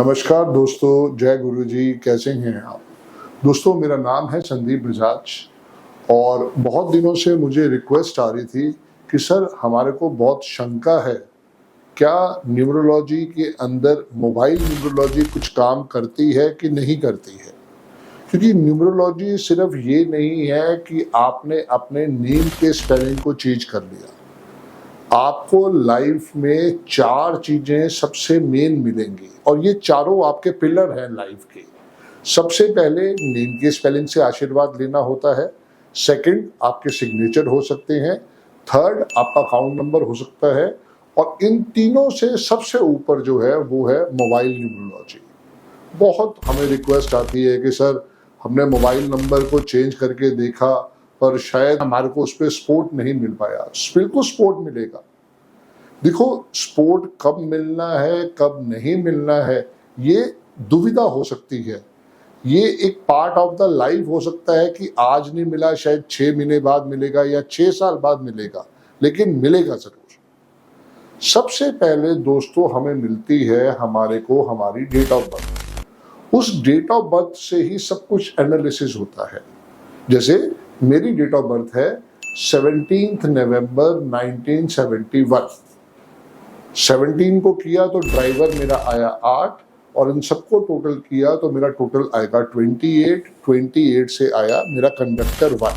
नमस्कार दोस्तों, जय गुरु जी। कैसे हैं आप दोस्तों? मेरा नाम है संदीप बजाज और बहुत दिनों से मुझे रिक्वेस्ट आ रही थी कि सर हमारे को बहुत शंका है, क्या न्यूमरोलॉजी के अंदर मोबाइल न्यूमरोलॉजी कुछ काम करती है कि नहीं करती है? क्योंकि न्यूमरोलॉजी सिर्फ ये नहीं है कि आपने अपने नेम के स्पेलिंग को चेंज कर लिया। आपको लाइफ में 4 चीजें सबसे मेन मिलेंगी और ये चारों आपके पिलर हैं लाइफ के। सबसे पहले नेम के स्पेलिंग से आशीर्वाद लेना होता है। सेकंड, आपके सिग्नेचर हो सकते हैं। थर्ड, आपका अकाउंट नंबर हो सकता है। और इन तीनों से सबसे ऊपर जो है वो है मोबाइल न्यूमरोलॉजी। बहुत हमें रिक्वेस्ट आती है कि सर हमने मोबाइल नंबर को चेंज करके देखा पर शायद हमारे को उस पर सपोर्ट नहीं मिल पाया। बिल्कुल सपोर्ट मिलेगा। देखो, सपोर्ट कब मिलना है कब नहीं मिलना है ये दुविधा हो सकती है। ये एक पार्ट ऑफ द लाइफ हो सकता है कि आज नहीं मिला, शायद 6 महीने बाद मिलेगा या 6 साल बाद मिलेगा, लेकिन मिलेगा जरूर। सबसे पहले दोस्तों हमें मिलती है हमारे को हमारी डेट ऑफ बर्थ। उस डेट ऑफ बर्थ से ही सब कुछ एनालिसिस होता है। जैसे मेरी डेट ऑफ बर्थ है 17 नवंबर 1971। 17 को किया तो ड्राइवर मेरा आया 8 और इन सबको टोटल किया तो मेरा टोटल आएगा 28। 28 से आया मेरा कंडक्टर 1।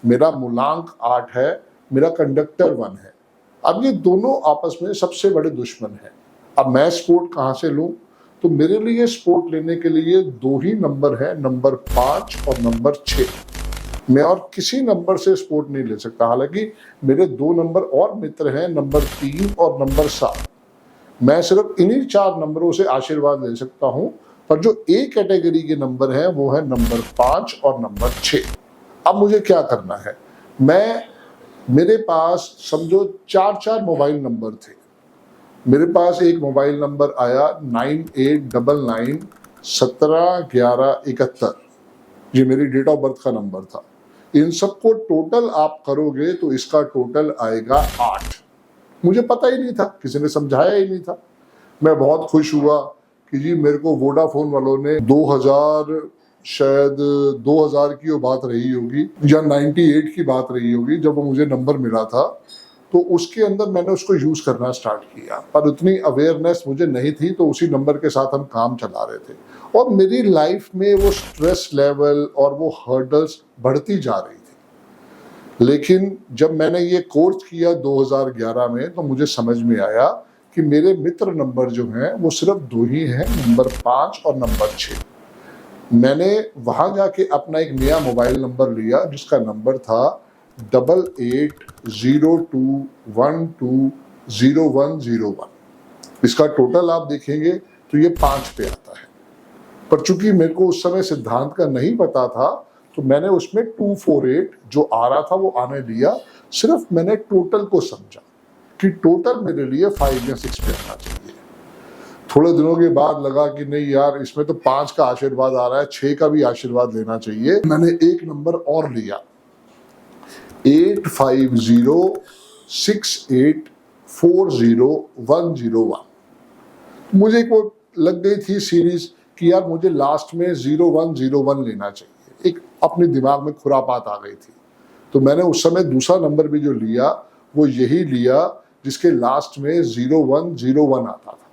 मेरा मूलांक 8 है, मेरा कंडक्टर 1 है। अब ये दोनों आपस में सबसे बड़े दुश्मन हैं। अब मैं सपोर्ट कहाँ से लूँ? तो मेरे लिए सपोर्ट लेने के लिए 2 ही नंबर है, नंबर 5 और नंबर 6। मैं और किसी नंबर से सपोर्ट नहीं ले सकता। हालांकि मेरे 2 नंबर और मित्र हैं, नंबर 3 और नंबर 7। मैं सिर्फ इन्हीं 4 नंबरों से आशीर्वाद ले सकता हूं। पर जो ए कैटेगरी के नंबर हैं वो है नंबर 5 और नंबर 6। अब मुझे क्या करना है? मेरे पास समझो 4 मोबाइल नंबर थे। मेरे पास एक मोबाइल नंबर आया 9899 171171। ये मेरी डेट ऑफ बर्थ का नंबर था। इन सबको टोटल आप करोगे तो इसका टोटल आएगा 8। मुझे पता ही नहीं था, किसी ने समझाया ही नहीं था। मैं बहुत खुश हुआ कि जी मेरे को वोडाफोन वालों ने 2000 की वो बात रही होगी या 98 की बात रही होगी जब वो मुझे नंबर मिला था, तो उसके अंदर मैंने उसको यूज करना स्टार्ट किया। पर उतनी अवेयरनेस मुझे नहीं थी, तो उसी नंबर के साथ हम काम चला रहे थे और मेरी लाइफ में वो स्ट्रेस लेवल और वो हर्डल्स बढ़ती जा रही थी। लेकिन जब मैंने ये कोर्स किया 2011 में तो मुझे समझ में आया कि मेरे मित्र नंबर जो हैं वो सिर्फ 2 ही हैं, नंबर 5 और नंबर 6। मैंने वहां जाके अपना एक नया मोबाइल नंबर लिया जिसका नंबर था 8802120101। इसका टोटल आप देखेंगे तो ये 5 पे आता है। पर चूंकि मेरे को उस समय सिद्धांत का नहीं पता था तो मैंने उसमें 248 जो आ रहा था वो आने दिया। सिर्फ मैंने टोटल को समझा कि टोटल मेरे लिए 5 या 6 पे आना चाहिए। थोड़े दिनों के बाद लगा कि नहीं यार, इसमें तो 5 का आशीर्वाद आ रहा है, 6 का भी आशीर्वाद लेना चाहिए। मैंने एक नंबर और लिया 8506840101। मुझे वो लग गई थी सीरीज कि यार मुझे लास्ट में 0101 लेना चाहिए। एक अपने दिमाग में खुरापात आ गई थी। तो मैंने उस समय दूसरा नंबर भी जो लिया वो यही लिया जिसके लास्ट में 0101 आता था।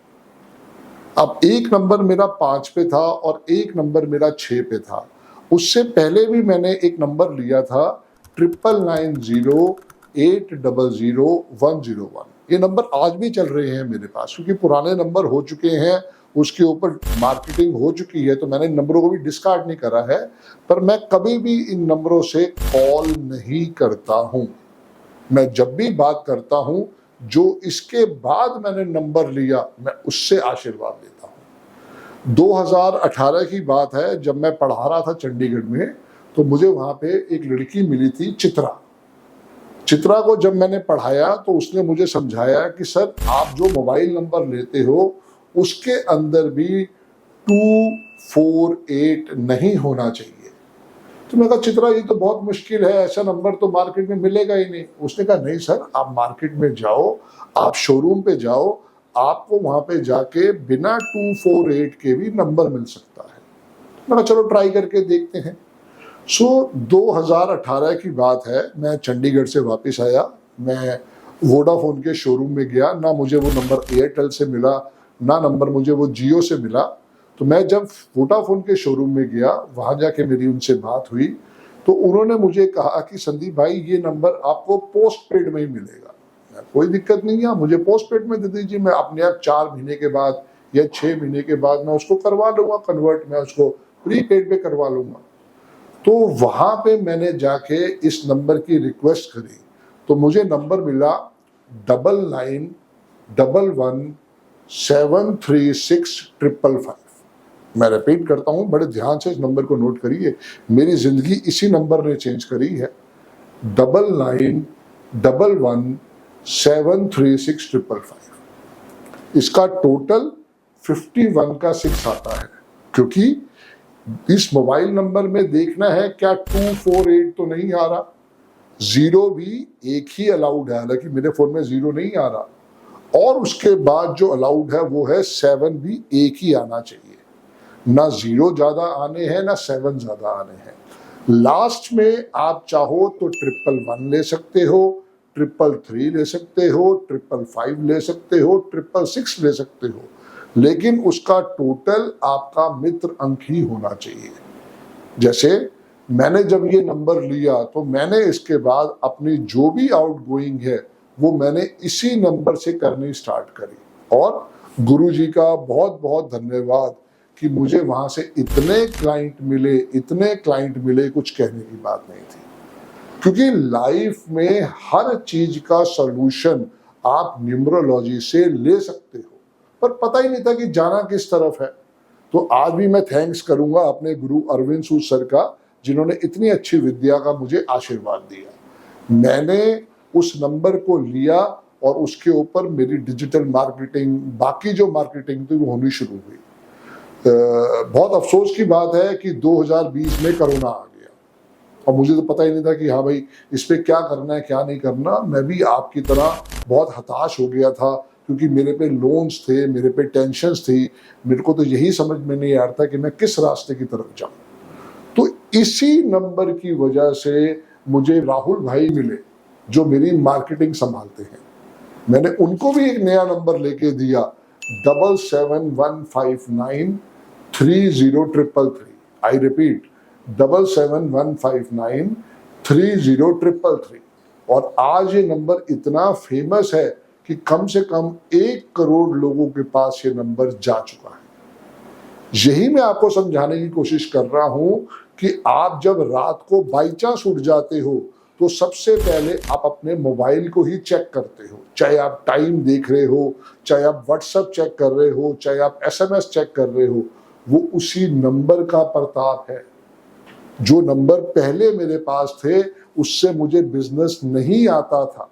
अब एक नंबर मेरा 5 पे था और एक नंबर मेरा 6 पे था। उससे पहले भी मैंने एक नंबर लिया था 9998000101। ये नंबर आज भी चल रहे हैं मेरे पास, क्योंकि पुराने नंबर हो चुके हैं, उसके ऊपर मार्केटिंग हो चुकी है, तो मैंने इन नंबरों को भी डिस्कार्ड नहीं करा है। पर मैं कभी भी इन नंबरों से कॉल नहीं करता हूं। मैं जब भी बात करता हूं, जो इसके बाद मैंने नंबर लिया मैं उससे आशीर्वाद लेता हूं। 2018 की बात है, जब मैं पढ़ा रहा था चंडीगढ़ में, तो मुझे वहां पे एक लड़की मिली थी चित्रा को जब मैंने पढ़ाया तो उसने मुझे समझाया कि सर आप जो मोबाइल नंबर लेते हो उसके अंदर भी 248 नहीं होना चाहिए। तो मैं कहा चित्रा ये तो बहुत मुश्किल है, ऐसा नंबर तो मार्केट में मिलेगा ही नहीं। उसने कहा नहीं सर, आप मार्केट में जाओ, आप शोरूम पे जाओ, आपको वहां पे जाके बिना 248 के भी नंबर मिल सकता है। मैंने चलो ट्राई करके देखते हैं। 2018 की बात है, मैं चंडीगढ़ से वापस आया, मैं वोडाफोन के शोरूम में गया, ना मुझे वो नंबर एयरटेल से मिला, ना नंबर मुझे वो जियो से मिला। तो मैं जब वोडाफोन के शोरूम में गया, वहां जाके मेरी उनसे बात हुई, तो उन्होंने मुझे कहा कि संदीप भाई ये नंबर आपको पोस्ट पेड में ही मिलेगा। कोई दिक्कत नहीं है, मुझे पोस्ट पेड में दे दीजिए, मैं अपने आप 4 महीने के बाद या 6 महीने के बाद मैं उसको करवा लूंगा कन्वर्ट, मैं उसको प्रीपेड पे करवा लूंगा। तो वहां पे मैंने जाके इस नंबर की रिक्वेस्ट करी, तो मुझे नंबर मिला 9911736555। मैं रिपीट करता हूं, बड़े ध्यान से इस नंबर को नोट करिए, मेरी जिंदगी इसी नंबर ने चेंज करी है। 9911736555। इसका टोटल 51 का 6 आता है, क्योंकि इस मोबाइल नंबर में देखना है क्या 248 तो नहीं आ रहा, 0 भी एक ही अलाउड है, हालांकि मेरे फोन में 0 नहीं आ रहा, और उसके बाद जो अलाउड है वो है 7 भी एक ही आना चाहिए, ना 0 ज्यादा आने हैं ना 7 ज्यादा आने हैं। लास्ट में आप चाहो तो 111 ले सकते हो, 333 ले सकते हो, 555 ले सकते हो, 666 ले सकते हो, लेकिन उसका टोटल आपका मित्र अंक ही होना चाहिए। जैसे मैंने जब ये नंबर लिया तो मैंने इसके बाद अपनी जो भी आउटगोइंग है वो मैंने इसी नंबर से करनी स्टार्ट करी, और गुरुजी का बहुत बहुत धन्यवाद कि मुझे वहां से इतने क्लाइंट मिले, कुछ कहने की बात नहीं थी। क्योंकि लाइफ में हर चीज का सॉल्यूशन आप न्यूमरोलॉजी से ले सकते हो, पर पता ही नहीं था कि जाना किस तरफ है। तो आज भी मैं थैंक्स करूंगा अपने गुरु अरविंद सूद सर का, जिन्होंने इतनी अच्छी विद्या का मुझे आशीर्वाद दिया। मैंने उस नंबर को लिया और उसके ऊपर मेरी डिजिटल मार्केटिंग, बाकी जो मार्केटिंग थी वो होनी शुरू हुई। बहुत अफसोस की बात है कि 2020 में कोरोना आ गया और मुझे तो पता ही नहीं था कि हाँ भाई इस पे क्या करना है क्या नहीं करना। मैं भी आपकी तरह बहुत हताश हो गया था, क्योंकि मेरे पे लोन्स थे, मेरे पे टेंशन्स थी, मेरे को तो यही समझ में नहीं आ रहा था कि मैं किस रास्ते की तरफ जाऊं। तो इसी नंबर की वजह से मुझे राहुल भाई मिले, जो मेरी मार्केटिंग संभालते हैं। मैंने उनको भी एक नया नंबर लेके दिया, 7715930333। I repeat, 7715930333। और आज ये नंबर इतना फेमस है कि कम से कम 1 करोड़ लोगों के पास ये नंबर जा चुका है। यही मैं आपको समझाने की कोशिश कर रहा हूं कि आप जब रात को बाई चांस उठ जाते हो तो सबसे पहले आप अपने मोबाइल को ही चेक करते हो, चाहे आप टाइम देख रहे हो, चाहे आप व्हाट्सएप चेक कर रहे हो, चाहे आप SMS चेक कर रहे हो, वो उसी नंबर का प्रताप है। जो नंबर पहले मेरे पास थे उससे मुझे बिजनेस नहीं आता था,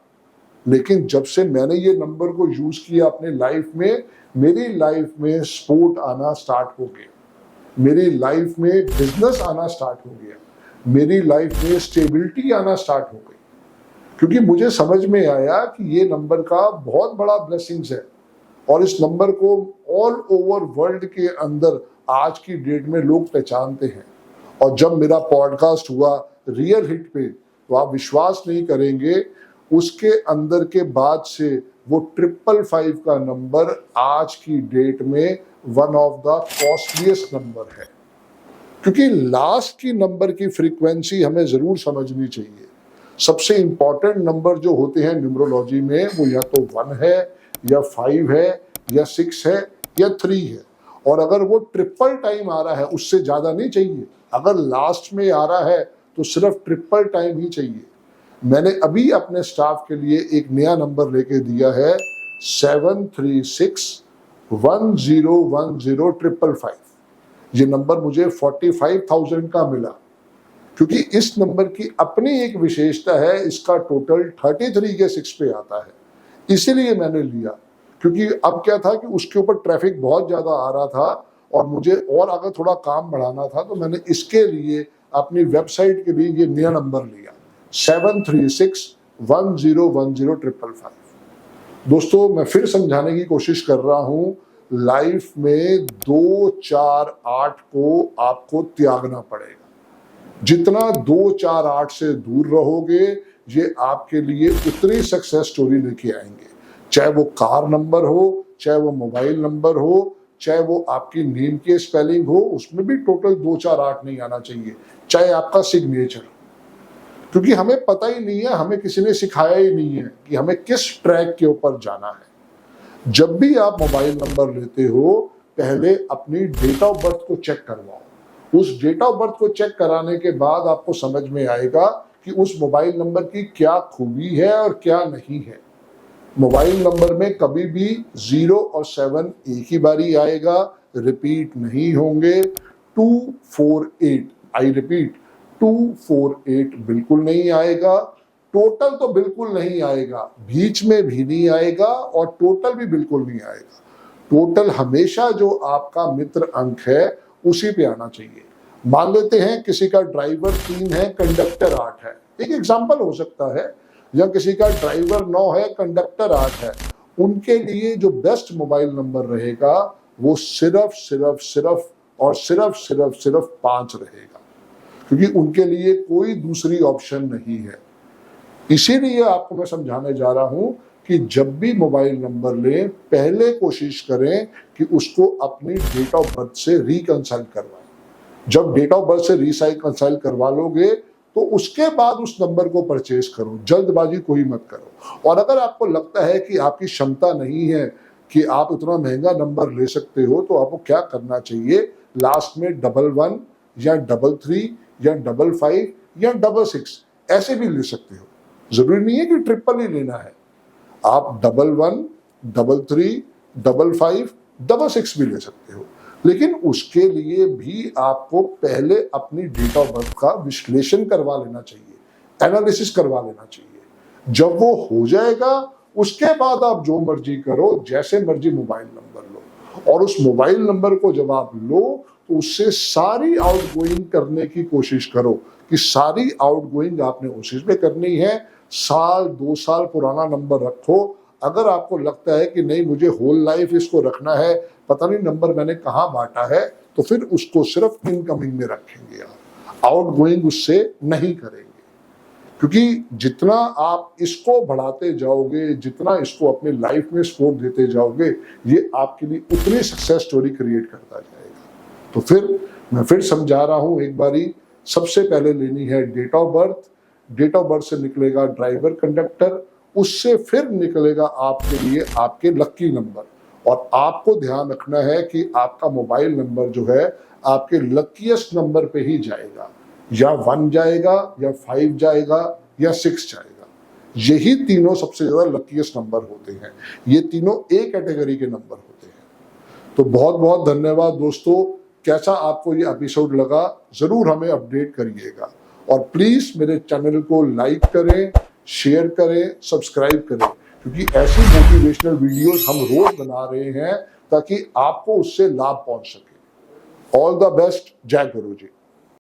लेकिन जब से मैंने ये नंबर को यूज किया अपने लाइफ में, मेरी लाइफ में सपोर्ट आना स्टार्ट हो गया, मेरी लाइफ में बिजनेस आना स्टार्ट हो गया, मेरी लाइफ में स्टेबिलिटी आना स्टार्ट हो गई। क्योंकि मुझे समझ में आया कि ये नंबर का बहुत बड़ा ब्लेसिंग्स है, और इस नंबर को ऑल ओवर वर्ल्ड के अंदर आज की डेट में लोग पहचानते हैं। और जब मेरा पॉडकास्ट हुआ रियल हिट पे, तो आप विश्वास नहीं करेंगे, उसके अंदर के बाद से वो 555 का नंबर आज की डेट में one of the costliest number है। क्योंकि लास्ट की नंबर की फ्रीक्वेंसी हमें जरूर समझनी चाहिए। सबसे इंपॉर्टेंट नंबर जो होते हैं न्यूमरोलॉजी में, वो या तो 1 है या 5 है या 6 है या 3 है। और अगर वो ट्रिपल टाइम आ रहा है, उससे ज्यादा नहीं चाहिए। अगर लास्ट में आ रहा है तो सिर्फ ट्रिपल टाइम ही चाहिए। मैंने अभी अपने स्टाफ के लिए एक नया नंबर लेके दिया है, 7361010555। ये नंबर मुझे 45,000 का मिला, क्योंकि इस नंबर की अपनी एक विशेषता है, इसका टोटल 33 के 6 पे आता है। इसीलिए मैंने लिया, क्योंकि अब क्या था कि उसके ऊपर ट्रैफिक बहुत ज्यादा आ रहा था और मुझे और अगर थोड़ा काम बढ़ाना था, तो मैंने इसके लिए अपनी वेबसाइट के लिए ये नया नंबर लिया, 7361010555। दोस्तों मैं फिर समझाने की कोशिश कर रहा हूं, लाइफ में 2, 4, 8 को आपको त्यागना पड़ेगा। जितना 2, 4, 8 से दूर रहोगे, ये आपके लिए उतनी सक्सेस स्टोरी लेके आएंगे। चाहे वो कार नंबर हो, चाहे वो मोबाइल नंबर हो, चाहे वो आपकी नेम की स्पेलिंग हो, उसमें भी टोटल 2, 4, 8 नहीं आना चाहिए। चाहे आपका सिग्नेचर, क्योंकि हमें पता ही नहीं है, हमें किसी ने सिखाया ही नहीं है कि हमें किस ट्रैक के ऊपर जाना है। जब भी आप मोबाइल नंबर लेते हो, पहले अपनी डेट ऑफ बर्थ को चेक करवाओ। उस डेट ऑफ बर्थ को चेक कराने के बाद आपको समझ में आएगा कि उस मोबाइल नंबर की क्या खूबी है और क्या नहीं है। मोबाइल नंबर में कभी भी 0 और 7 एक ही बारी आएगा, रिपीट नहीं होंगे। 248, आई रिपीट, 248 बिल्कुल नहीं आएगा। टोटल तो बिल्कुल नहीं आएगा, बीच में भी नहीं आएगा और टोटल भी बिल्कुल नहीं आएगा। टोटल हमेशा जो आपका मित्र अंक है उसी पे आना चाहिए। मान लेते हैं किसी का ड्राइवर 3 है, कंडक्टर 8 है, एक एग्जांपल हो सकता है, या किसी का ड्राइवर 9 है, कंडक्टर 8 है। उनके लिए जो बेस्ट मोबाइल नंबर रहेगा वो सिर्फ 5 रहेगा, क्योंकि उनके लिए कोई दूसरी ऑप्शन नहीं है। इसीलिए आपको मैं समझाने जा रहा हूं कि जब भी मोबाइल नंबर लें, पहले कोशिश करें कि उसको अपनी डेट ऑफ बर्थ से रिकंसाइल करवाएं। जब डेट ऑफ बर्थ से रिकंसाइल करवा लोगे तो उसके बाद उस नंबर को परचेज करो, जल्दबाजी कोई मत करो। और अगर आपको लगता है कि आपकी क्षमता नहीं है कि आप इतना महंगा नंबर ले सकते हो, तो आपको क्या करना चाहिए, लास्ट में 11 या 33 या 55 या 66 ऐसे भी ले सकते हो। जरूरी नहीं है कि ट्रिपल ही लेना है, आप 11, 33, 55, 66 भी ले सकते हो। लेकिन उसके लिए भी आपको पहले अपनी डेट ऑफ बर्थ का विश्लेषण करवा लेना चाहिए, एनालिसिस करवा लेना चाहिए। जब वो हो जाएगा, उसके बाद आप जो मर्जी करो, जैसे मर्जी मोबाइल नंबर लो। और उस मोबाइल नंबर को जब आप लो तो उससे सारी आउटगोइंग करने की कोशिश करो कि सारी आउटगोइंग आपने उसी में करनी है। साल 2 साल पुराना नंबर रखो। अगर आपको लगता है कि नहीं मुझे होल लाइफ इसको रखना है, पता नहीं नंबर मैंने कहाँ बांटा है, तो फिर उसको सिर्फ इनकमिंग में रखेंगे, आप आउटगोइंग उससे नहीं करेंगे। क्योंकि जितना आप इसको बढ़ाते जाओगे, जितना इसको अपने लाइफ में स्कोप देते जाओगे, ये आपके लिए उतनी सक्सेस स्टोरी क्रिएट करता जाएगा। तो फिर मैं फिर समझा रहा हूँ एक बारी, सबसे पहले लेनी है date of birth. Date of birth से निकलेगा ड्राइवर, कंडक्टर, उससे फिर निकलेगा आपके लिए आपके लकी नंबर। और आपको ध्यान रखना है कि आपका मोबाइल नंबर जो है आपके लकीएस्ट नंबर पे ही जाएगा, या 1 जाएगा, या 5 जाएगा, या 6 जाएगा। यही तीनों सबसे ज्यादा लकीएस्ट नंबर होते हैं। ये तीनों एक कैटेगरी के नंबर होते हैं। तो बहुत बहुत धन्यवाद दोस्तों। कैसा आपको ये एपिसोड लगा, जरूर हमें अपडेट करिएगा। और प्लीज मेरे चैनल को लाइक करें, शेयर करें, सब्सक्राइब करें, क्योंकि ऐसी मोटिवेशनल वीडियोस हम रोज बना रहे हैं ताकि आपको उससे लाभ पहुंच सके। All the best. जय गुरु जी।